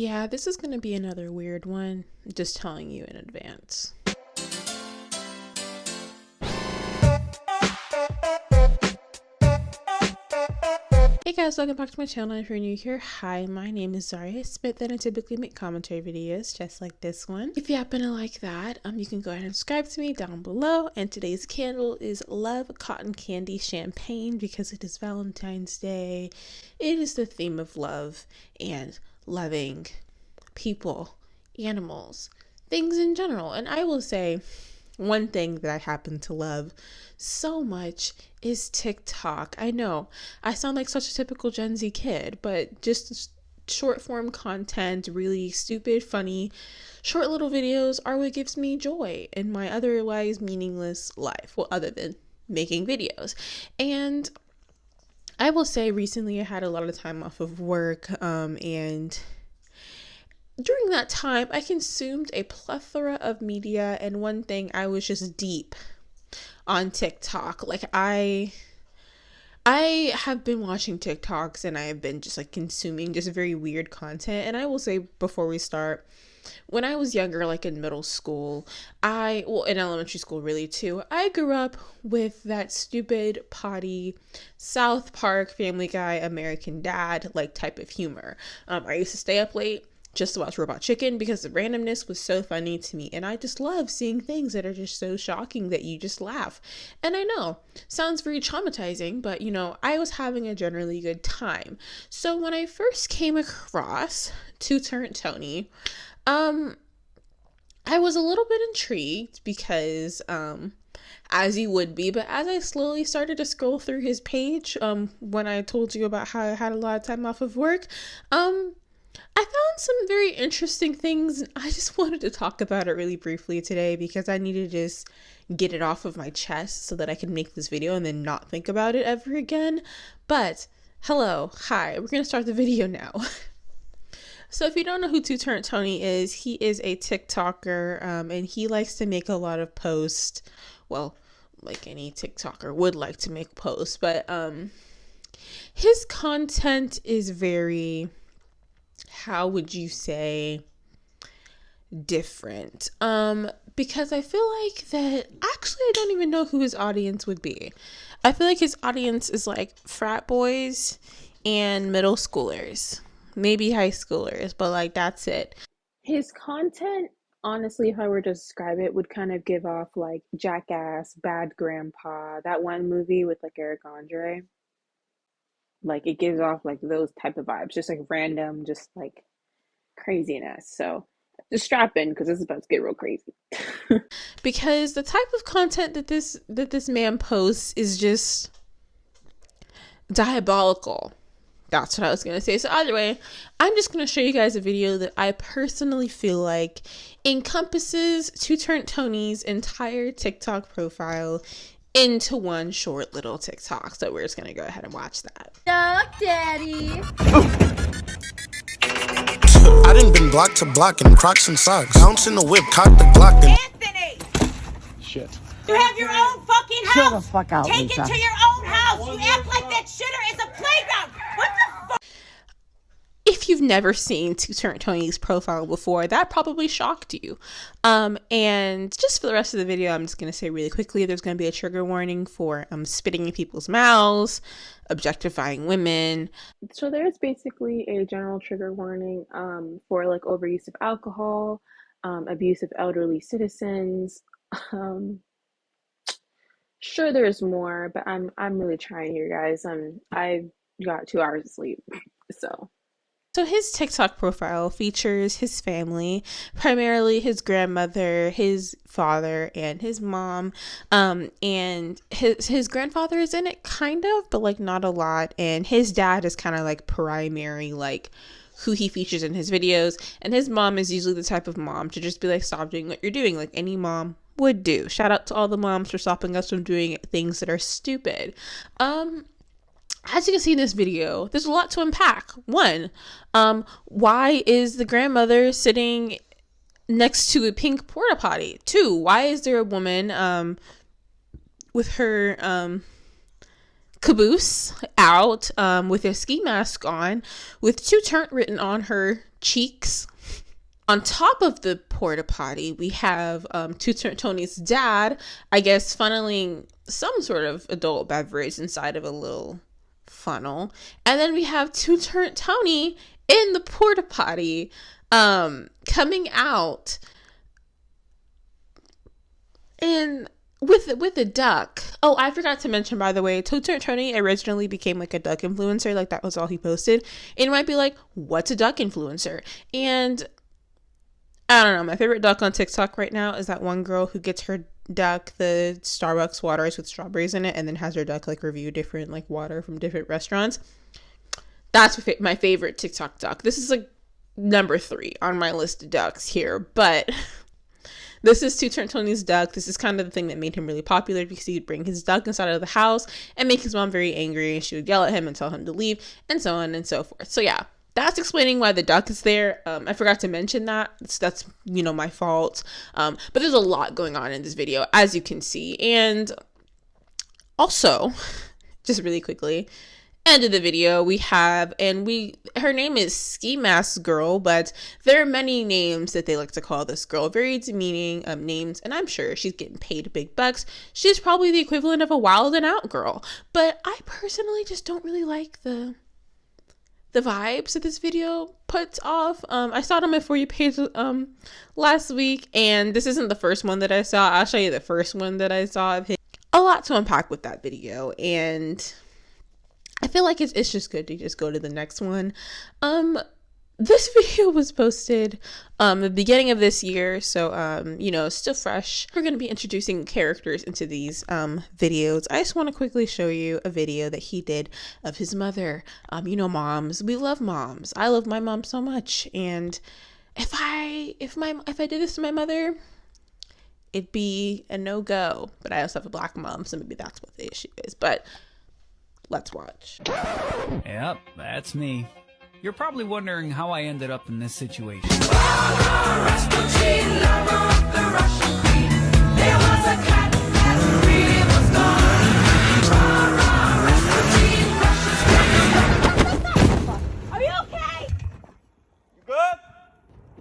Yeah, this is going to be another weird one. Just telling you in advance. Hey guys, welcome back to my channel. If you're new here, hi, my name is Zhariya Smith and I typically make commentary videos just like this one. If you happen to like that, you can go ahead and subscribe to me down below. And today's candle is Love Cotton Candy Champagne because it is Valentine's Day. It is the theme of love and loving people, animals, things in general. And I will say one thing that I happen to love so much is TikTok. I know I sound like such a typical Gen Z kid, but just short form content, really stupid, funny, short little videos are what gives me joy in my otherwise meaningless life. Well, other than making videos. And I will say recently I had a lot of time off of work, and during that time, I consumed a plethora of media, and one thing, I was just deep on TikTok. Like I have been watching TikToks and I have been just like consuming just very weird content. And I will say before we start, when I was younger, like in middle school, in elementary school really too, I grew up with that stupid, potty, South Park, Family Guy, American Dad, like type of humor. I used to stay up late just to watch Robot Chicken because the randomness was so funny to me. And I just love seeing things that are just so shocking that you just laugh. And I know, sounds very traumatizing, but you know, I was having a generally good time. So when I first came across Turnt, I was a little bit intrigued because, as you would be, but as I slowly started to scroll through his page, when I told you about how I had a lot of time off of work, I found some very interesting things. I just wanted to talk about it really briefly today because I need to just get it off of my chest so that I can make this video and then not think about it ever again. But hi, we're going to start the video now. So if you don't know who Turnt is, he is a TikToker, and he likes to make a lot of posts. Well, like any TikToker would like to make posts, but his content is very, how would you say, different, because I feel like that actually I don't even know who his audience would be. I feel like his audience is like frat boys and middle schoolers, maybe high schoolers, but like that's it. His content, honestly, if I were to describe it, would kind of give off like Jackass, Bad Grandpa, that one movie with like Eric Andre. Like it gives off like those type of vibes, just like random, just like craziness. So just strap in because it's about to get real crazy. Because the type of content that this man posts is just diabolical. That's what I was gonna say. So either way, I'm just gonna show you guys a video that I personally feel like encompasses Tony's entire TikTok profile into one short little TikTok. So we're just gonna go ahead and watch that. Duck Daddy. I done been block to block in Crocs and socks. Bounce in the whip, cock the Glock. Anthony! Shit. You have your own fucking house! Chill the fuck out, Take Lisa. it to your own house! You act like that shitter is a playground! What the fuck? If you've never seen Tony's profile before, that probably shocked you. And just for the rest of the video, I'm just going to say really quickly, there's going to be a trigger warning for spitting in people's mouths, objectifying women. So there's basically a general trigger warning for like overuse of alcohol, abuse of elderly citizens. Sure, there's more, but I'm really trying here, guys. I got 2 hours of sleep, So his TikTok profile features his family, primarily his grandmother, his father, and his mom. And his grandfather is in it, kind of, but like not a lot. And his dad is kind of like primary, like who he features in his videos. And his mom is usually the type of mom to just be like, stop doing what you're doing, like any mom would do. Shout out to all the moms for stopping us from doing things that are stupid. As you can see in this video, there's a lot to unpack. One, why is the grandmother sitting next to a pink porta potty? Two, why is there a woman with her caboose out with a ski mask on with "to Turnt" written on her cheeks. On top of the porta potty, we have To Turnt Tony's dad, I guess, funneling some sort of adult beverage inside of a little funnel. And then we have To Turnt Tony in the porta potty coming out and with a duck. Oh, I forgot to mention, by the way, To Turnt Tony originally became like a duck influencer. Like, that was all he posted. And you might be like, what's a duck influencer? And I don't know. My favorite duck on TikTok right now is that one girl who gets her duck the Starbucks waters with strawberries in it, and then has her duck like review different like water from different restaurants. That's my favorite TikTok duck. This is like number 3 on my list of ducks here, but this is To Turnt Tony's duck. This is kind of the thing that made him really popular, because he'd bring his duck inside of the house and make his mom very angry, and she would yell at him and tell him to leave, and so on and so forth. So yeah, that's explaining why the duck is there. I forgot to mention that. That's my fault. But there's a lot going on in this video, as you can see. And also, just really quickly, end of the video, we have, her name is Ski Mask Girl, but there are many names that they like to call this girl, very demeaning names, and I'm sure she's getting paid big bucks. She's probably the equivalent of a Wild and Out girl, but I personally just don't really like the vibes that this video puts off. I saw it on my For You page last week, and this isn't the first one that I saw. I'll show you the first one that I saw of him. A lot to unpack with that video, and I feel like it's just good to just go to the next one. This video was posted the beginning of this year, so still fresh. We're going to be introducing characters into these videos. I just want to quickly show you a video that he did of his mother. Moms, we love moms. I love my mom so much, and if I did this to my mother, it'd be a no-go. But I also have a black mom, so maybe that's what the issue is. But let's watch. Yep, that's me. You're probably wondering how I ended up in this situation. Are you okay? You good?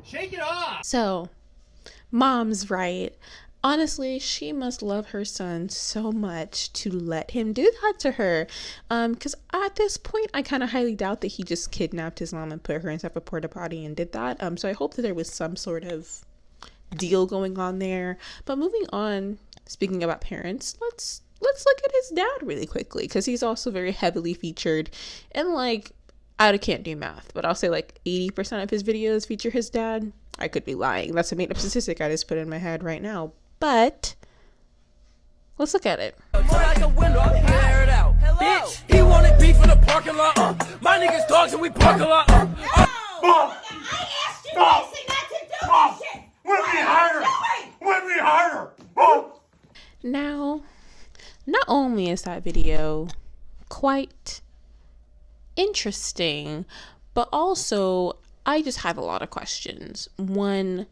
Shake it off! So, mom's right. Honestly, she must love her son so much to let him do that to her. Because at this point, I kind of highly doubt that he just kidnapped his mom and put her inside a porta potty and did that. So I hope that there was some sort of deal going on there. But moving on, speaking about parents, let's look at his dad really quickly, because he's also very heavily featured. And I can't do math, but I'll say 80% of his videos feature his dad. I could be lying. That's a made up statistic I just put in my head right now. But let's look at it. Bitch, he wanted beef in the parking lot. My niggas dogs and we park a lot. I asked you nicely not to do this shit. Whip me harder! Whip me harder! Now, not only is that video quite interesting, but also I just have a lot of questions. One,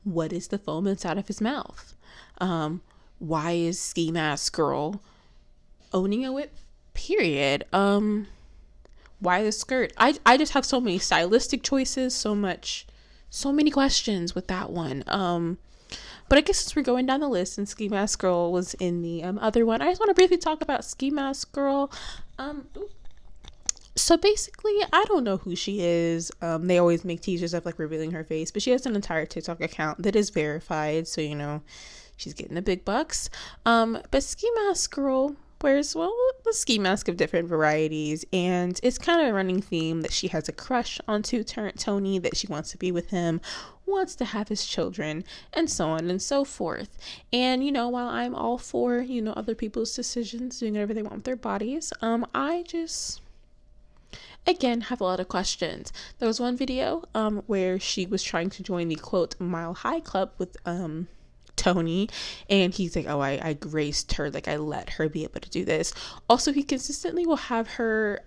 what is the foam inside of his mouth? Why is Ski Mask Girl owning a whip? Period. Why the skirt? I just have so many stylistic choices, so many questions with that one. But I guess since we're going down the list and Ski Mask Girl was in the other one, I just want to briefly talk about Ski Mask Girl. So basically, I don't know who she is. They always make teasers of revealing her face, but she has an entire TikTok account that is verified, so she's getting the big bucks. But Ski Mask Girl wears the ski mask of different varieties, and it's kind of a running theme that she has a crush on To Turnt Tony, that she wants to be with him, wants to have his children, and so on and so forth. And while I'm all for other people's decisions, doing whatever they want with their bodies, I just again have a lot of questions. There was one video where she was trying to join the quote Mile High Club with Tony, and he's like, oh, I graced her, I let her be able to do this. Also, he consistently will have her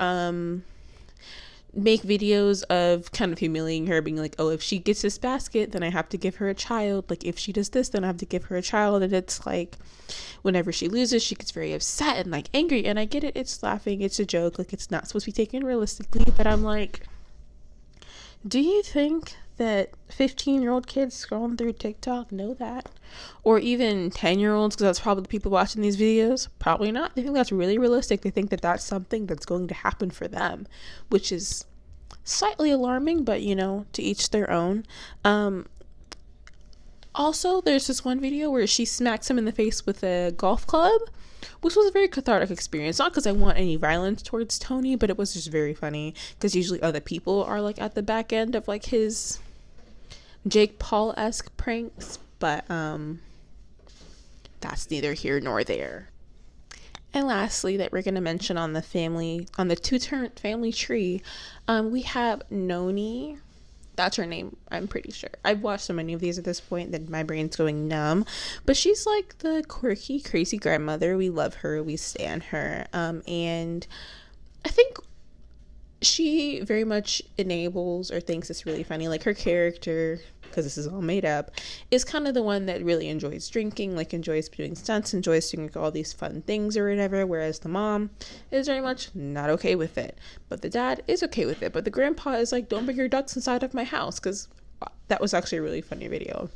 make videos of kind of humiliating her, being like, oh, if she gets this basket, then I have to give her a child. Like, if she does this, then I have to give her a child. And it's like, whenever she loses, she gets very upset and like angry. And I get it, it's laughing, it's a joke, like it's not supposed to be taken realistically. But I'm like, do you think that 15-year-old kids scrolling through TikTok know that? Or even 10-year-olds, because that's probably the people watching these videos? Probably not. They think that's really realistic. They think that that's something that's going to happen for them, which is slightly alarming, but you know, to each their own. Also, there's this one video where she smacks him in the face with a golf club, which was a very cathartic experience. Not because I want any violence towards Tony, but it was just very funny, because usually other people are like at the back end of like his Jake Paul-esque pranks, but that's neither here nor there. And lastly, that we're going to mention on the Turnt family tree, we have Nonnie. That's her name, I'm pretty sure. I've watched so many of these at this point that my brain's going numb. But she's like the quirky, crazy grandmother. We love her. We stan her. And I think she very much enables or thinks it's really funny. Like her character, because this is all made up, is kind of the one that really enjoys drinking, like enjoys doing stunts, enjoys doing all these fun things or whatever, whereas the mom is very much not okay with it. But the dad is okay with it. But the grandpa is like, don't bring your ducks inside of my house, because that was actually a really funny video.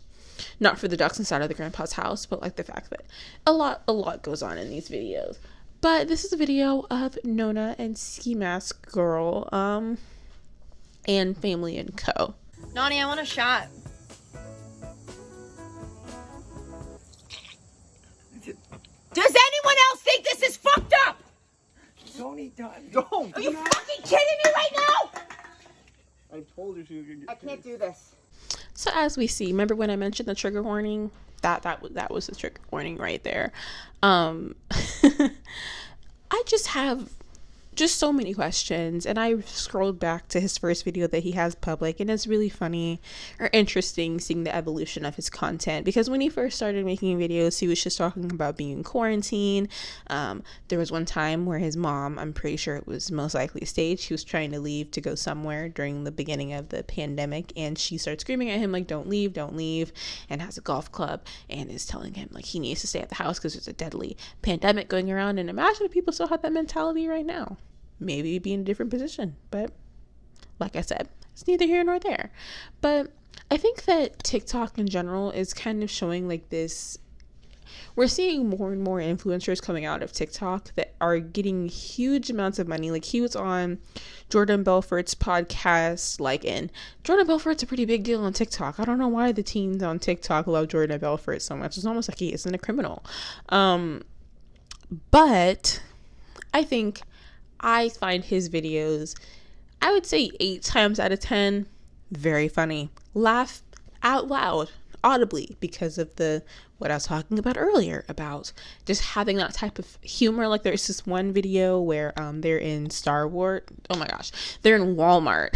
Not for the ducks inside of the grandpa's house, but like the fact that a lot goes on in these videos. But this is a video of Nona and Ski Mask Girl, and Family and Co. Nonnie, I want a shot. Does anyone else think this is fucked up? Don't. Are you fucking kidding me right now? I told her she was gonna get. I can't do this. So as we see, remember when I mentioned the trigger warning? That was the trigger warning right there. I just have so many questions, and I scrolled back to his first video that he has public, and it's really funny or interesting seeing the evolution of his content, because when he first started making videos, he was just talking about being in quarantine. There was one time where his mom, I'm pretty sure it was most likely staged, she was trying to leave to go somewhere during the beginning of the pandemic, and she starts screaming at him like, don't leave, and has a golf club and is telling him like he needs to stay at the house because there's a deadly pandemic going around. And imagine if people still had that mentality right now. Maybe be in a different position, but like I said, it's neither here nor there. But I think that TikTok in general is kind of showing like this, we're seeing more and more influencers coming out of TikTok that are getting huge amounts of money. Like he was on Jordan Belfort's podcast, and Jordan Belfort's a pretty big deal on TikTok. I don't know why the teens on TikTok love Jordan Belfort so much. It's almost like he isn't a criminal. But I find his videos, I would say 8 times out of 10, very funny. Laugh out loud, audibly, because of what I was talking about earlier, about just having that type of humor. Like there's this one video where they're in Star Wars. Oh my gosh, they're in Walmart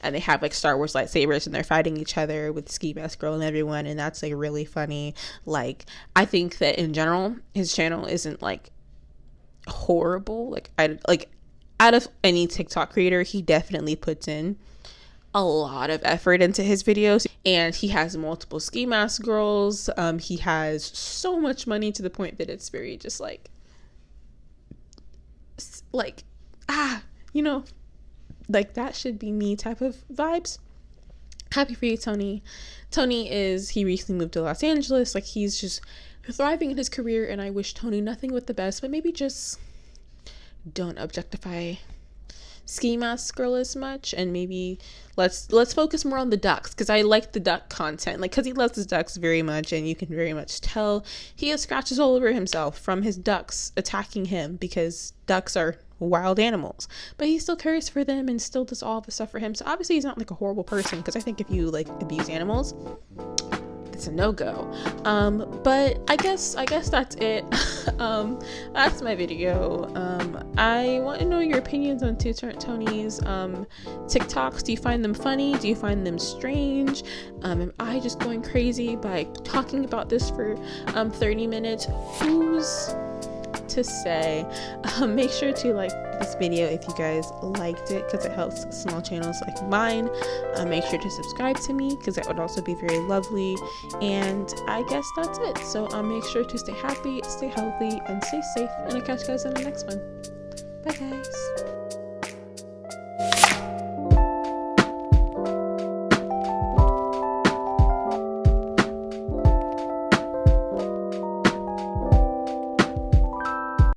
and they have like Star Wars lightsabers and they're fighting each other with Ski Mask Girl and everyone, and that's like really funny. Like I think that in general his channel isn't like horrible. Out of any TikTok creator, he definitely puts in a lot of effort into his videos, and he has multiple Ski Mask Girls. He has so much money to the point that it's very just like that should be me type of vibes. Happy for you, Tony. He recently moved to Los Angeles. Like he's just thriving in his career, and I wish Tony nothing but the best, but maybe just don't objectify Ski Mask Girl as much, and maybe let's focus more on the ducks, because I like the duck content, like because he loves his ducks very much, and you can very much tell he has scratches all over himself from his ducks attacking him, because ducks are wild animals, but he still cares for them and still does all the stuff for him. So obviously he's not like a horrible person, because I think if you like abuse animals, it's a no-go. But I guess that's it. That's my video. I want to know your opinions on Tony's TikToks. Do you find them funny? Do you find them strange? Am I just going crazy by talking about this for 30 minutes? Whose to say, make sure to like this video if you guys liked it, because it helps small channels like mine. Make sure to subscribe to me, because that would also be very lovely. And I guess that's it. So make sure to stay happy, stay healthy, and stay safe, and I'll catch you guys in the next one. Bye guys.